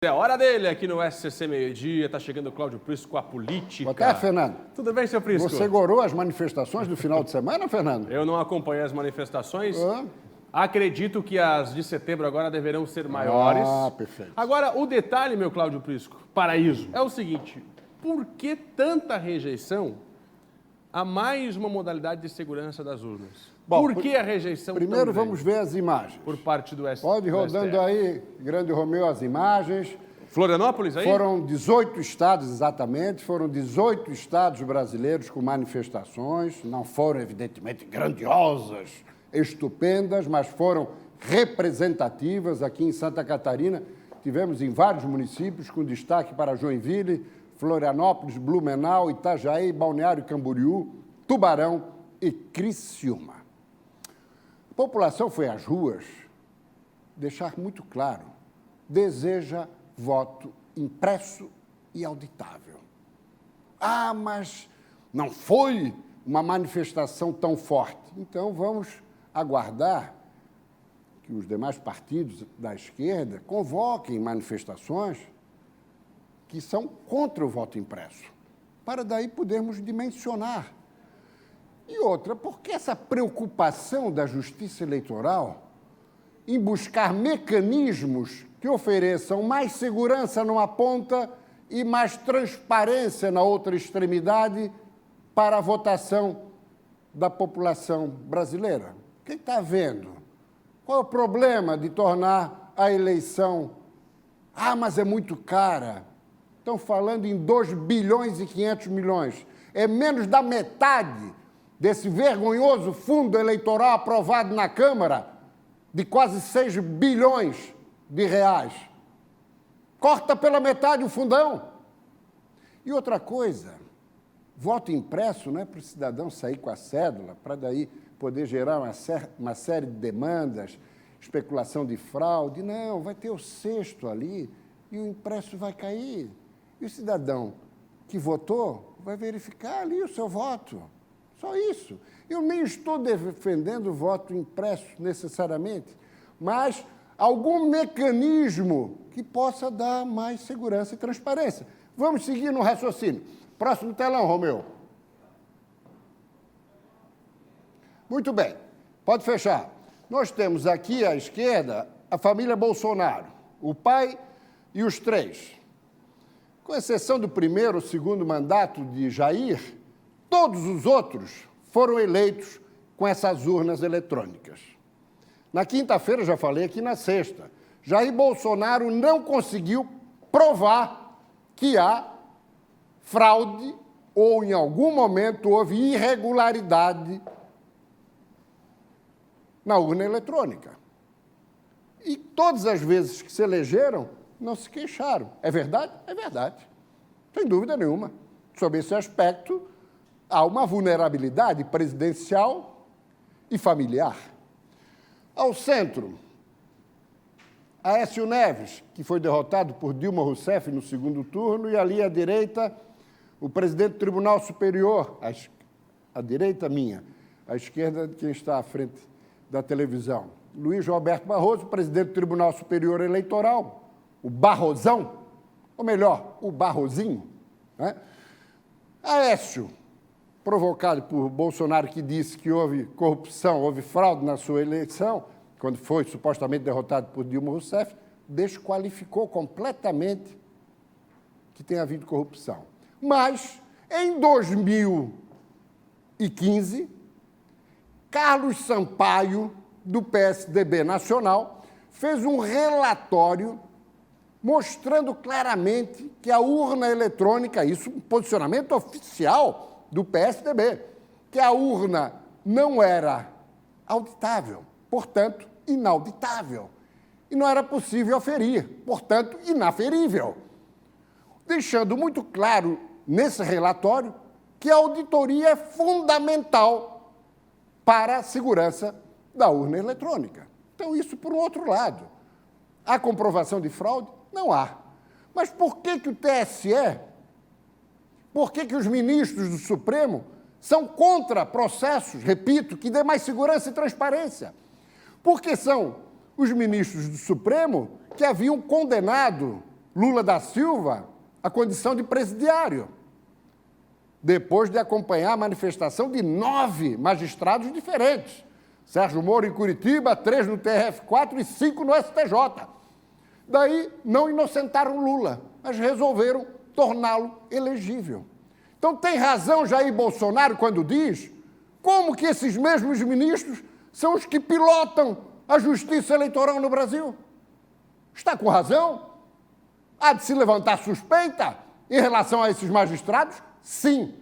É a hora dele aqui no SCC Meio-Dia, tá chegando o Cláudio Prisco com a política. Boa tarde, Fernando. Tudo bem, seu Prisco? Você gorou as manifestações do final de semana, Fernando? Eu não acompanhei as manifestações. Acredito que as de setembro agora deverão ser maiores. Ah, perfeito. Agora, o detalhe, meu Cláudio Prisco, paraíso, é o seguinte: por que tanta rejeição a mais uma modalidade de segurança das urnas? Bom, por que a rejeição primeiro tão grande vamos ver as imagens. por parte do STF? Pode ir rodando aí, grande Romeu, as imagens. Florianópolis aí? Foram 18 estados, exatamente, foram 18 estados brasileiros com manifestações. Não foram, evidentemente, grandiosas, estupendas, mas foram representativas. Aqui em Santa Catarina, tivemos em vários municípios, com destaque para Joinville, Florianópolis, Blumenau, Itajaí, Balneário Camboriú, Tubarão e Criciúma. A população foi às ruas deixar muito claro, deseja voto impresso e auditável. Ah, mas não foi uma manifestação tão forte. Então, vamos aguardar que os demais partidos da esquerda convoquem manifestações que são contra o voto impresso, para daí podermos dimensionar. E outra, por que essa preocupação da Justiça Eleitoral em buscar mecanismos que ofereçam mais segurança numa ponta e mais transparência na outra extremidade para a votação da população brasileira? Quem está vendo? Qual é o problema de tornar a eleição? Ah, mas é muito cara. Estão falando em 2 bilhões e 500 milhões. É menos da metade desse vergonhoso fundo eleitoral aprovado na Câmara, de quase 6 bilhões de reais. Corta pela metade o fundão. E outra coisa, voto impresso não é para o cidadão sair com a cédula, para daí poder gerar uma série de demandas, especulação de fraude. Não, vai ter o cesto ali e o impresso vai cair. E o cidadão que votou vai verificar ali o seu voto. Só isso. Eu nem estou defendendo o voto impresso necessariamente, mas algum mecanismo que possa dar mais segurança e transparência. Vamos seguir no raciocínio. Próximo telão, Romeu. Muito bem, pode fechar. Nós temos aqui à esquerda a família Bolsonaro, o pai e os 3. Com exceção do primeiro ou segundo mandato de Jair, todos os outros foram eleitos com essas urnas eletrônicas. Na quinta-feira, já falei aqui na sexta, Jair Bolsonaro não conseguiu provar que há fraude ou, em algum momento, houve irregularidade na urna eletrônica. E todas as vezes que se elegeram, não se queixaram. É verdade? É verdade. Sem dúvida nenhuma. Sobre esse aspecto, há uma vulnerabilidade presidencial e familiar. Ao centro, Aécio Neves, que foi derrotado por Dilma Rousseff no segundo turno, e ali à direita, o presidente do Tribunal Superior, à direita minha, à esquerda de quem está à frente da televisão, Luiz Roberto Barroso, presidente do Tribunal Superior Eleitoral, o Barrosão, ou melhor, o Barrozinho, né? Aécio, provocado por Bolsonaro, que disse que houve corrupção, houve fraude na sua eleição, quando foi supostamente derrotado por Dilma Rousseff, desqualificou completamente que tenha havido corrupção. Mas, em 2015, Carlos Sampaio, do PSDB Nacional, fez um relatório mostrando claramente que a urna eletrônica, isso é um posicionamento oficial do PSDB, que a urna não era auditável, portanto, inauditável. E não era possível aferir, portanto, inaferível. Deixando muito claro nesse relatório que a auditoria é fundamental para a segurança da urna eletrônica. Então, isso por um outro lado. Há comprovação de fraude? Não há. Mas por que o TSE, por que os ministros do Supremo são contra processos, repito, que dê mais segurança e transparência? Porque são os ministros do Supremo que haviam condenado Lula da Silva a condição de presidiário, depois de acompanhar a manifestação de 9 magistrados diferentes. Sérgio Moro em Curitiba, 3 no TRF4 e 5 no STJ. Daí não inocentaram Lula, mas resolveram torná-lo elegível. Então tem razão Jair Bolsonaro quando diz como que esses mesmos ministros são os que pilotam a justiça eleitoral no Brasil. Está com razão? Há de se levantar suspeita em relação a esses magistrados? Sim.